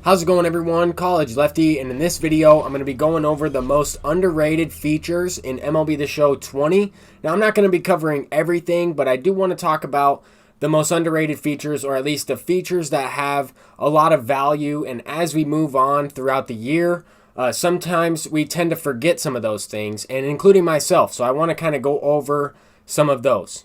How's it going, everyone? College Lefty, and in this video I'm going to be going over the most underrated features in MLB The Show 20. Now, I'm not going to be covering everything, but I do want to talk about the most underrated features, or at least the features that have a lot of value. And as we move on throughout the year, sometimes we tend to forget some of those things, and including myself. So I want to kind of go over some of those.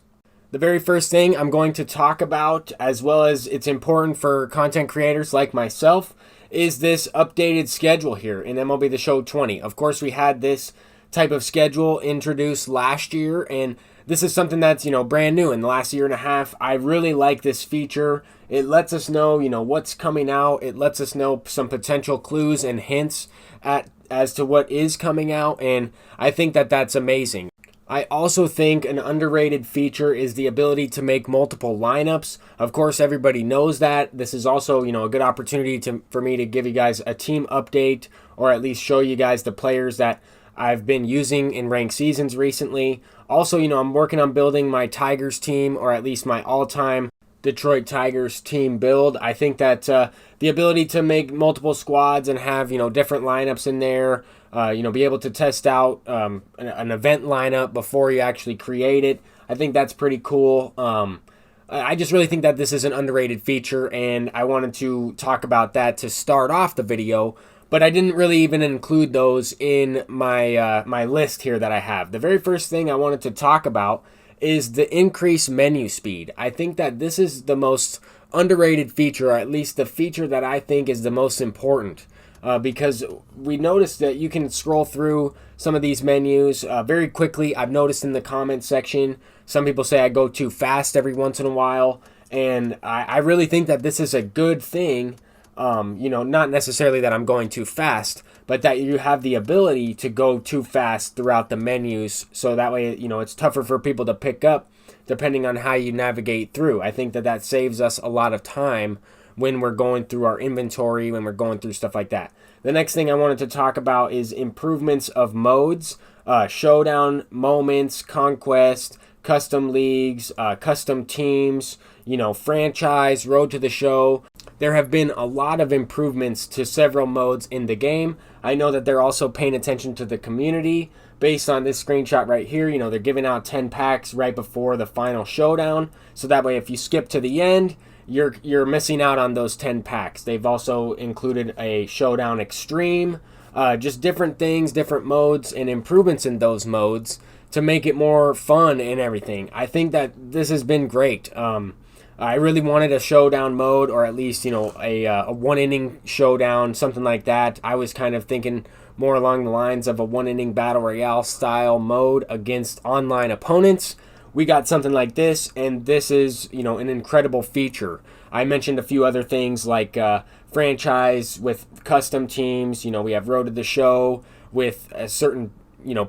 The very first thing I'm going to talk about, as well as it's important for content creators like myself, is this updated schedule here in MLB The Show 20. Of course, we had this type of schedule introduced last year, and this is something that's, brand new in the last year and a half. I really like this feature. It lets us know, what's coming out. It lets us know some potential clues and hints as to what is coming out, and I think that that's amazing. I also think an underrated feature is the ability to make multiple lineups. Of course, everybody knows that. This is also, a good opportunity for me to give you guys a team update, or at least show you guys the players that I've been using in ranked seasons recently. Also, I'm working on building my Tigers team, or at least my all-time Detroit Tigers team build. I think that the ability to make multiple squads and have, different lineups in there, be able to test out an event lineup before you actually create it, I think that's pretty cool. I just really think that this is an underrated feature, and I wanted to talk about that to start off the video, but I didn't really even include those in my my list here that I have. The very first thing I wanted to talk about is the increased menu speed. I think that this is the most underrated feature, or at least the feature that I think is the most important. Because we noticed that you can scroll through some of these menus very quickly. I've noticed in the comment section, some people say I go too fast every once in a while, and I really think that this is a good thing. Not necessarily that I'm going too fast, but that you have the ability to go too fast throughout the menus, so that way, it's tougher for people to pick up depending on how you navigate through. I think that saves us a lot of time when we're going through our inventory, when we're going through stuff like that. The next thing I wanted to talk about is improvements of modes, Showdown, Moments, Conquest, Custom Leagues, Custom Teams, Franchise, Road to the Show. There have been a lot of improvements to several modes in the game. I know that they're also paying attention to the community. Based on this screenshot right here, they're giving out 10 packs right before the final showdown. So that way, if you skip to the end, you're missing out on those 10 packs. They've also included a Showdown Extreme, just different things, different modes, and improvements in those modes to make it more fun and everything. I think that this has been great. I really wanted a Showdown mode, or at least, a one-inning Showdown, something like that. I was kind of thinking more along the lines of a one-inning Battle Royale style mode against online opponents. We got something like this, and this is, an incredible feature. I mentioned a few other things like franchise with custom teams. We have Road to the Show with a certain,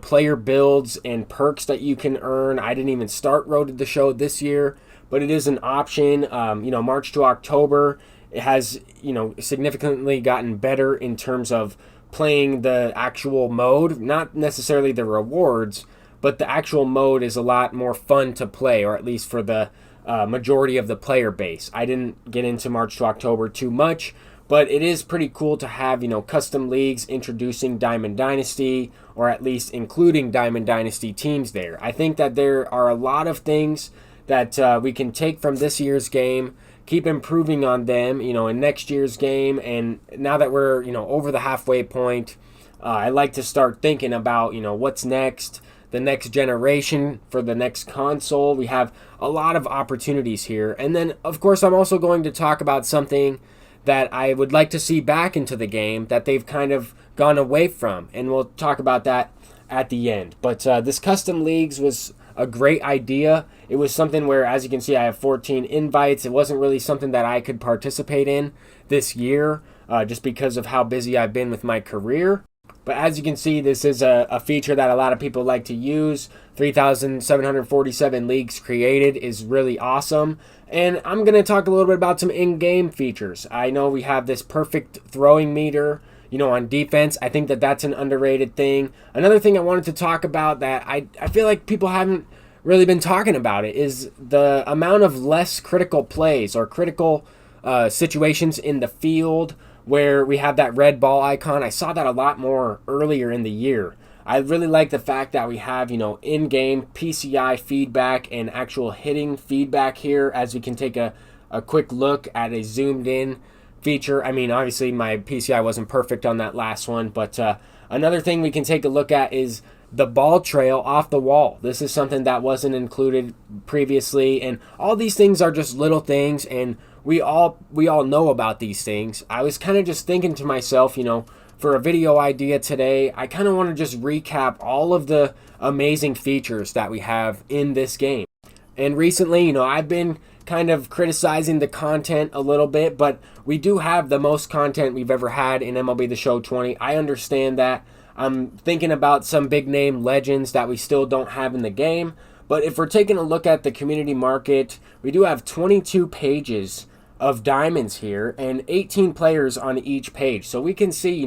player builds and perks that you can earn. I didn't even start Road to the Show this year, but it is an option. March to October, it has, significantly gotten better in terms of playing the actual mode, not necessarily the rewards, but the actual mode is a lot more fun to play, or at least for the majority of the player base. I didn't get into March to October too much, but it is pretty cool to have, custom leagues introducing Diamond Dynasty, or at least including Diamond Dynasty teams there. I think that there are a lot of things that we can take from this year's game, keep improving on them, in next year's game. And now that we're, over the halfway point, I like to start thinking about, what's next, the next generation for the next console. We have a lot of opportunities here. And then, of course, I'm also going to talk about something that I would like to see back into the game that they've kind of gone away from. And we'll talk about that at the end. But this custom leagues was a great idea. It was something where, as you can see, I have 14 invites. It wasn't really something that I could participate in this year, just because of how busy I've been with my career. But as you can see, this is a feature that a lot of people like to use. 3,747 leagues created is really awesome. And I'm going to talk a little bit about some in-game features. I know we have this perfect throwing meter, on defense. I think that that's an underrated thing. Another thing I wanted to talk about that I feel like people haven't really been talking about it is the amount of less critical plays or critical situations in the field where we have that red ball icon. I saw that a lot more earlier in the year. I really like the fact that we have, in-game PCI feedback and actual hitting feedback here, as we can take a quick look at a zoomed in feature. I mean, obviously my PCI wasn't perfect on that last one, but another thing we can take a look at is the ball trail off the wall. This is something that wasn't included previously, and all these things are just little things, and we all know about these things. I was kind of just thinking to myself, for a video idea today, I kind of want to just recap all of the amazing features that we have in this game. And recently, I've been kind of criticizing the content a little bit, but we do have the most content we've ever had in MLB The Show 20. I understand that. I'm thinking about some big name legends that we still don't have in the game. But if we're taking a look at the community market, we do have 22 pages of diamonds here and 18 players on each page. So we can see,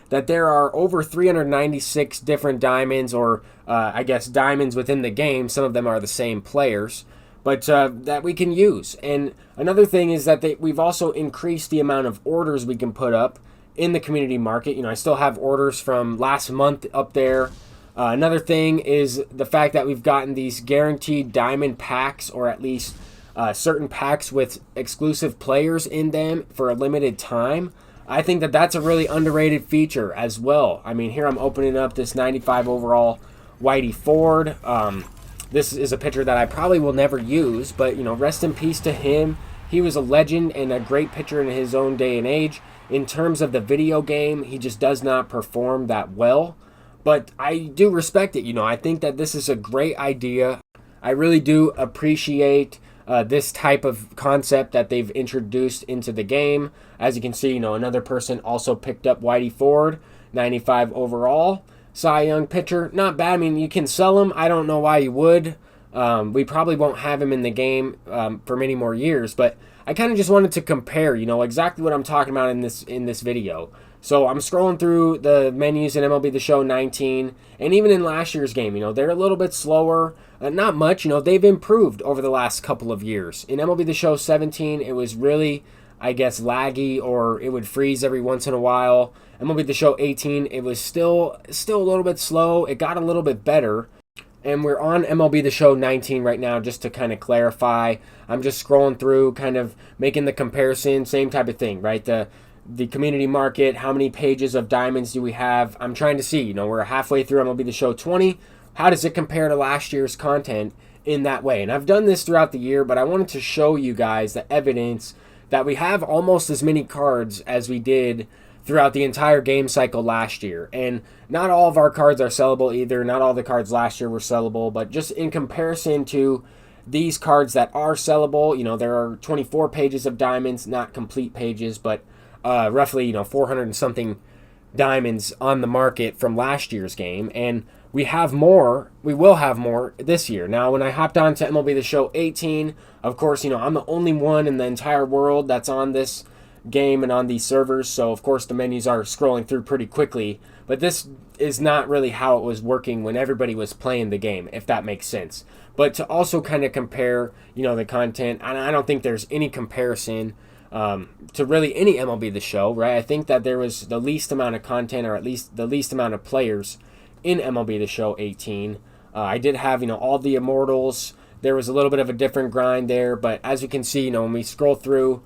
that there are over 396 different diamonds, or I guess diamonds within the game. Some of them are the same players, but that we can use. And another thing is that we've also increased the amount of orders we can put up in the community market. I still have orders from last month up there. Another thing is the fact that we've gotten these guaranteed diamond packs, or at least certain packs with exclusive players in them for a limited time. I think that that's a really underrated feature as well. I mean, here I'm opening up this 95 overall Whitey Ford. This is a pitcher that I probably will never use, but rest in peace to him. He was a legend and a great pitcher in his own day and age. In terms of the video game, he just does not perform that well, but I do respect it. I think that this is a great idea. I really do appreciate this type of concept that they've introduced into the game. As you can see, another person also picked up Whitey Ford, 95 overall. Cy Young pitcher, not bad. I mean, you can sell him. I don't know why you would. We probably won't have him in the game for many more years, but I kind of just wanted to compare, exactly what I'm talking about in this video. So I'm scrolling through the menus in MLB The Show 19, and even in last year's game, they're a little bit slower. Not much, they've improved over the last couple of years. In MLB The Show 17, it was really, I guess, laggy, or it would freeze every once in a while. MLB The Show 18, it was still a little bit slow. It got a little bit better. And we're on MLB The Show 19 right now, just to kind of clarify. I'm just scrolling through, kind of making the comparison, same type of thing, right? The community market, how many pages of diamonds do we have? I'm trying to see, we're halfway through MLB The Show 20. How does it compare to last year's content in that way? And I've done this throughout the year, but I wanted to show you guys the evidence that we have almost as many cards as we did throughout the entire game cycle last year. And not all of our cards are sellable either. Not all the cards last year were sellable, but just in comparison to these cards that are sellable, there are 24 pages of diamonds, not complete pages, but roughly, 400 and something diamonds on the market from last year's game. And we will have more this year. Now, when I hopped on to MLB The Show 18, of course, I'm the only one in the entire world that's on this game and on these servers, so of course the menus are scrolling through pretty quickly, but this is not really how it was working when everybody was playing the game, if that makes sense. But to also kind of compare, the content, and I don't think there's any comparison to really any MLB The Show, right? I think that there was the least amount of content, or at least the least amount of players in MLB The Show 18. I did have, all the Immortals. There was a little bit of a different grind there, but as you can see, when we scroll through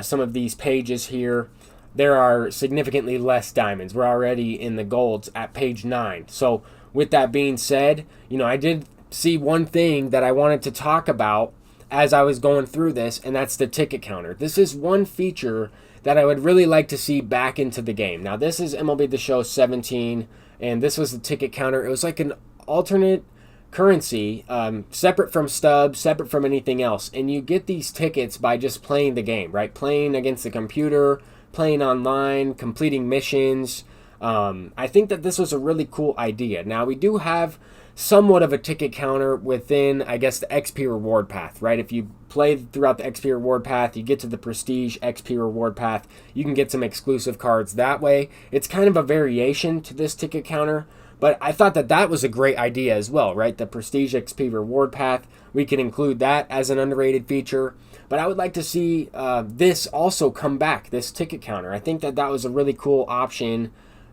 some of these pages here, there are significantly less diamonds. We're already in the golds at page 9. So with that being said, I did see one thing that I wanted to talk about as I was going through this, and that's the ticket counter. This is one feature that I would really like to see back into the game. Now, this is MLB The Show 17, and this was the ticket counter. It was like an alternate currency, separate from stubs, separate from anything else, and you get these tickets by just playing the game, right? Playing against the computer, playing online, completing missions. I think that this was a really cool idea. Now, we do have somewhat of a ticket counter within, I guess, the XP reward path, right? If you play throughout the XP reward path, you get to the prestige XP reward path, you can get some exclusive cards that way. It's kind of a variation to this ticket counter, But I thought that that was a great idea as well, right? The Prestige XP reward path, we can include that as an underrated feature. But I would like to see this also come back, this ticket counter. I think that that was a really cool option.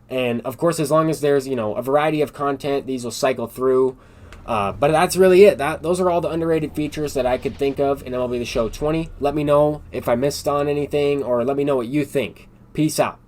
And of course, as long as there's, you know, a variety of content, these will cycle through. But that's really it. Those are all the underrated features that I could think of in MLB The Show 20. Let me know if I missed on anything, or let me know what you think. Peace out.